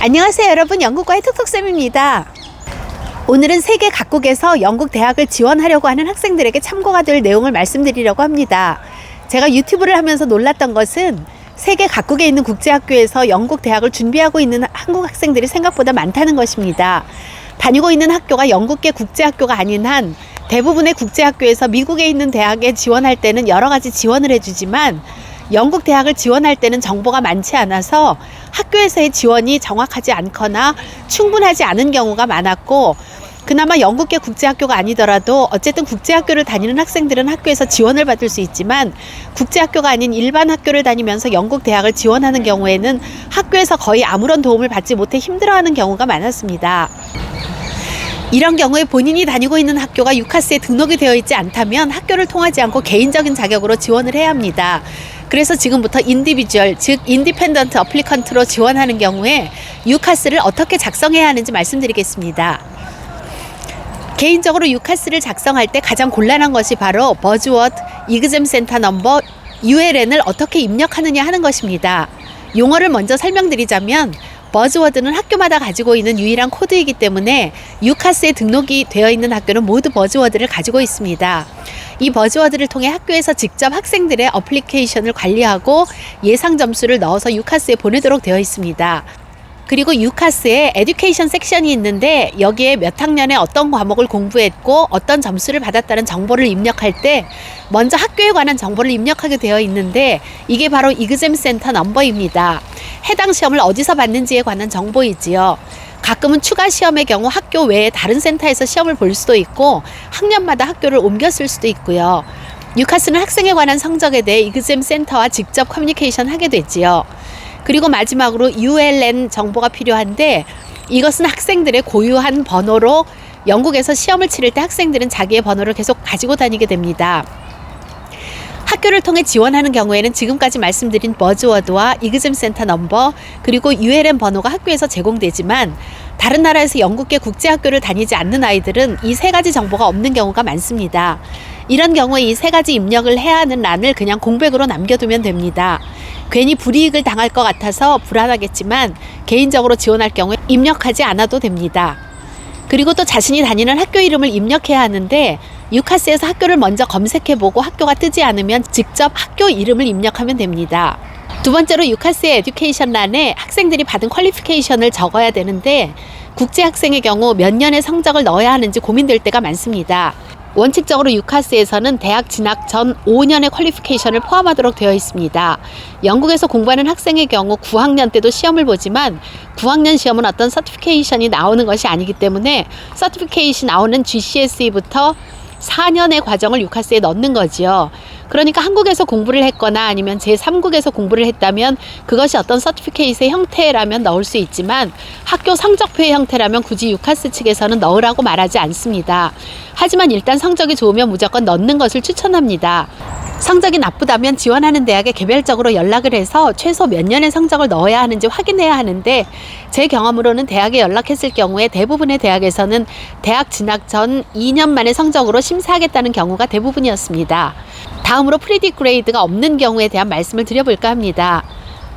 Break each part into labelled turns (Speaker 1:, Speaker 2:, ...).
Speaker 1: 안녕하세요 여러분, 영국과의 톡톡쌤입니다. 오늘은 세계 각국에서 영국 대학을 지원하려고 하는 학생들에게 참고가 될 내용을 말씀드리려고 합니다. 제가 유튜브를 하면서 놀랐던 것은 세계 각국에 있는 국제학교에서 영국 대학을 준비하고 있는 한국 학생들이 생각보다 많다는 것입니다. 다니고 있는 학교가 영국계 국제학교가 아닌 한 대부분의 국제학교에서 미국에 있는 대학에 지원할 때는 여러 가지 지원을 해주지만 영국 대학을 지원할 때는 정보가 많지 않아서 학교에서의 지원이 정확하지 않거나 충분하지 않은 경우가 많았고, 그나마 영국계 국제학교가 아니더라도 어쨌든 국제학교를 다니는 학생들은 학교에서 지원을 받을 수 있지만 국제학교가 아닌 일반 학교를 다니면서 영국 대학을 지원하는 경우에는 학교에서 거의 아무런 도움을 받지 못해 힘들어하는 경우가 많았습니다. 이런 경우에 본인이 다니고 있는 학교가 유카스에 등록이 되어 있지 않다면 학교를 통하지 않고 개인적인 자격으로 지원을 해야 합니다. 그래서 지금부터 인디비주얼, 즉 인디펜던트 어플리컨트로 지원하는 경우에 유카스를 어떻게 작성해야 하는지 말씀드리겠습니다. 개인적으로 유카스를 작성할 때 가장 곤란한 것이 바로 버즈워드, 이그잼 센터 넘버, ULN을 어떻게 입력하느냐 하는 것입니다. 용어를 먼저 설명드리자면 버즈워드는 학교마다 가지고 있는 유일한 코드이기 때문에 유카스에 등록이 되어 있는 학교는 모두 버즈워드를 가지고 있습니다. 이 버즈워드를 통해 학교에서 직접 학생들의 어플리케이션을 관리하고 예상 점수를 넣어서 유카스에 보내도록 되어 있습니다. 그리고 유카스에 에듀케이션 섹션이 있는데 여기에 몇 학년에 어떤 과목을 공부했고 어떤 점수를 받았다는 정보를 입력할 때 먼저 학교에 관한 정보를 입력하게 되어 있는데 이게 바로 이그잼 센터 넘버입니다. 해당 시험을 어디서 봤는지에 관한 정보이지요. 가끔은 추가 시험의 경우 학교 외에 다른 센터에서 시험을 볼 수도 있고 학년마다 학교를 옮겼을 수도 있고요. 유카스는 학생에 관한 성적에 대해 이그잼 센터와 직접 커뮤니케이션 하게 되지요. 그리고 마지막으로 ULN 정보가 필요한데 이것은 학생들의 고유한 번호로 영국에서 시험을 치를 때 학생들은 자기의 번호를 계속 가지고 다니게 됩니다. 학교를 통해 지원하는 경우에는 지금까지 말씀드린 버즈워드와 이그잼 센터 넘버 그리고 ULN 번호가 학교에서 제공되지만 다른 나라에서 영국계 국제학교를 다니지 않는 아이들은 이 세 가지 정보가 없는 경우가 많습니다. 이런 경우에 이 세 가지 입력을 해야 하는 란을 그냥 공백으로 남겨두면 됩니다. 괜히 불이익을 당할 것 같아서 불안하겠지만 개인적으로 지원할 경우에 입력하지 않아도 됩니다. 그리고 또 자신이 다니는 학교 이름을 입력해야 하는데 유카스에서 학교를 먼저 검색해보고 학교가 뜨지 않으면 직접 학교 이름을 입력하면 됩니다. 두 번째로 유카스의 에듀케이션 란에 학생들이 받은 퀄리피케이션을 적어야 되는데 국제학생의 경우 몇 년의 성적을 넣어야 하는지 고민될 때가 많습니다. 원칙적으로 유카스에서는 대학 진학 전 5년의 퀄리피케이션을 포함하도록 되어 있습니다. 영국에서 공부하는 학생의 경우 9학년 때도 시험을 보지만 9학년 시험은 어떤 서티피케이션이 나오는 것이 아니기 때문에 서티피케이션이 나오는 GCSE부터 4년의 과정을 유카스에 넣는 거지요. 그러니까 한국에서 공부를 했거나 아니면 제3국에서 공부를 했다면 그것이 어떤 서티피케이트의 형태라면 넣을 수 있지만 학교 성적표의 형태라면 굳이 유카스 측에서는 넣으라고 말하지 않습니다. 하지만 일단 성적이 좋으면 무조건 넣는 것을 추천합니다. 성적이 나쁘다면 지원하는 대학에 개별적으로 연락을 해서 최소 몇 년의 성적을 넣어야 하는지 확인해야 하는데 제 경험으로는 대학에 연락했을 경우에 대부분의 대학에서는 대학 진학 전 2년 만의 성적으로 심사하겠다는 경우가 대부분이었습니다. 다음으로 프리디그레이드가 없는 경우에 대한 말씀을 드려볼까 합니다.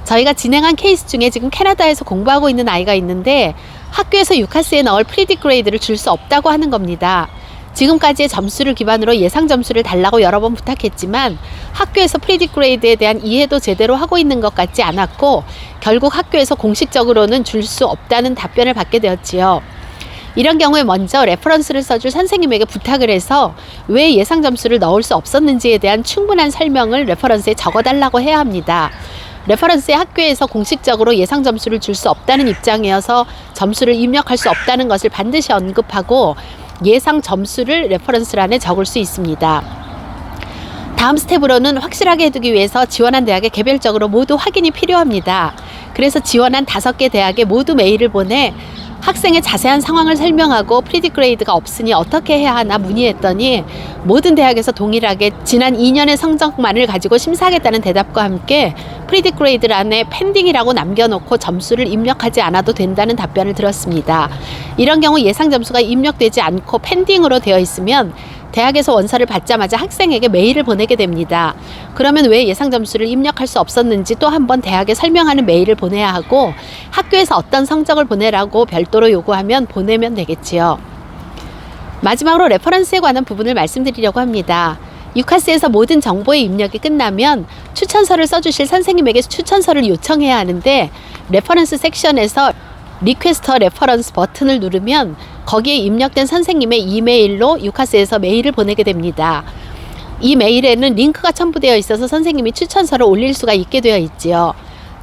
Speaker 1: 저희가 진행한 케이스 중에 지금 캐나다에서 공부하고 있는 아이가 있는데 학교에서 유카스에 넣을 프리디그레이드를 줄 수 없다고 하는 겁니다. 지금까지의 점수를 기반으로 예상 점수를 달라고 여러 번 부탁했지만 학교에서 프리디그레이드에 대한 이해도 제대로 하고 있는 것 같지 않았고 결국 학교에서 공식적으로는 줄 수 없다는 답변을 받게 되었지요. 이런 경우에 먼저 레퍼런스를 써줄 선생님에게 부탁을 해서 왜 예상 점수를 넣을 수 없었는지에 대한 충분한 설명을 레퍼런스에 적어달라고 해야 합니다. 레퍼런스에 학교에서 공식적으로 예상 점수를 줄 수 없다는 입장이어서 점수를 입력할 수 없다는 것을 반드시 언급하고 예상 점수를 레퍼런스란에 적을 수 있습니다. 다음 스텝으로는 확실하게 해두기 위해서 지원한 대학에 개별적으로 모두 확인이 필요합니다. 그래서 지원한 5개 대학에 모두 메일을 보내 학생의 자세한 상황을 설명하고 프리디그레이드가 없으니 어떻게 해야 하나 문의했더니 모든 대학에서 동일하게 지난 2년의 성적만을 가지고 심사하겠다는 대답과 함께 프리디그레이드란에 펜딩이라고 남겨놓고 점수를 입력하지 않아도 된다는 답변을 들었습니다. 이런 경우 예상 점수가 입력되지 않고 펜딩으로 되어 있으면 대학에서 원서를 받자마자 학생에게 메일을 보내게 됩니다. 그러면 왜 예상 점수를 입력할 수 없었는지 또 한 번 대학에 설명하는 메일을 보내야 하고, 학교에서 어떤 성적을 보내라고 별도로 요구하면 보내면 되겠지요. 마지막으로 레퍼런스에 관한 부분을 말씀드리려고 합니다. 유카스에서 모든 정보의 입력이 끝나면 추천서를 써주실 선생님에게 추천서를 요청해야 하는데, 레퍼런스 섹션에서 리퀘스터 레퍼런스 버튼을 누르면 거기에 입력된 선생님의 이메일로 유카스에서 메일을 보내게 됩니다. 이 메일에는 링크가 첨부되어 있어서 선생님이 추천서를 올릴 수가 있게 되어 있지요.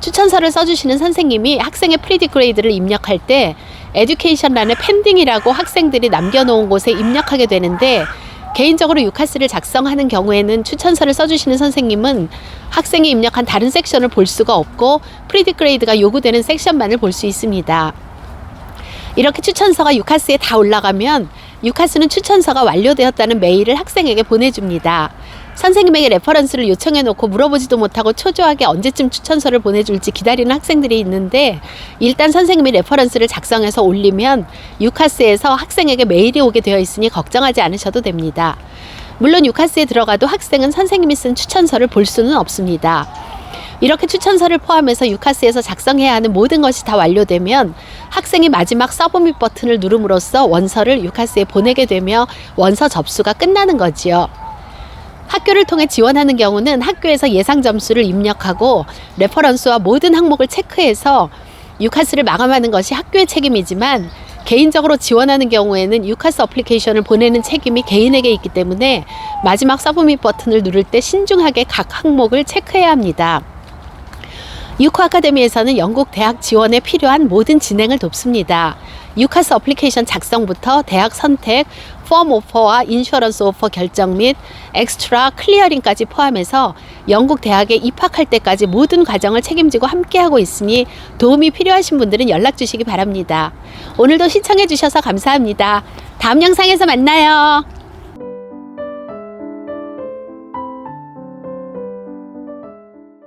Speaker 1: 추천서를 써주시는 선생님이 학생의 프리디그레이드를 입력할 때 에듀케이션란에 펜딩이라고 학생들이 남겨놓은 곳에 입력하게 되는데, 개인적으로 유카스를 작성하는 경우에는 추천서를 써주시는 선생님은 학생이 입력한 다른 섹션을 볼 수가 없고 프리디그레이드가 요구되는 섹션만을 볼 수 있습니다. 이렇게 추천서가 유카스에 다 올라가면 유카스는 추천서가 완료되었다는 메일을 학생에게 보내줍니다. 선생님에게 레퍼런스를 요청해 놓고 물어보지도 못하고 초조하게 언제쯤 추천서를 보내줄지 기다리는 학생들이 있는데, 일단 선생님이 레퍼런스를 작성해서 올리면 유카스에서 학생에게 메일이 오게 되어 있으니 걱정하지 않으셔도 됩니다. 물론 유카스에 들어가도 학생은 선생님이 쓴 추천서를 볼 수는 없습니다. 이렇게 추천서를 포함해서 유카스에서 작성해야 하는 모든 것이 다 완료되면 학생이 마지막 서브밋 버튼을 누름으로써 원서를 유카스에 보내게 되며 원서 접수가 끝나는 거지요. 학교를 통해 지원하는 경우는 학교에서 예상 점수를 입력하고 레퍼런스와 모든 항목을 체크해서 유카스를 마감하는 것이 학교의 책임이지만, 개인적으로 지원하는 경우에는 유카스 어플리케이션을 보내는 책임이 개인에게 있기 때문에 마지막 서브밋 버튼을 누를 때 신중하게 각 항목을 체크해야 합니다. 유코 아카데미에서는 영국 대학 지원에 필요한 모든 진행을 돕습니다. 유카스 어플리케이션 작성부터 대학 선택, 폼 오퍼와 인슈어런스 오퍼 결정 및 엑스트라 클리어링까지 포함해서 영국 대학에 입학할 때까지 모든 과정을 책임지고 함께하고 있으니 도움이 필요하신 분들은 연락 주시기 바랍니다. 오늘도 시청해 주셔서 감사합니다. 다음 영상에서 만나요.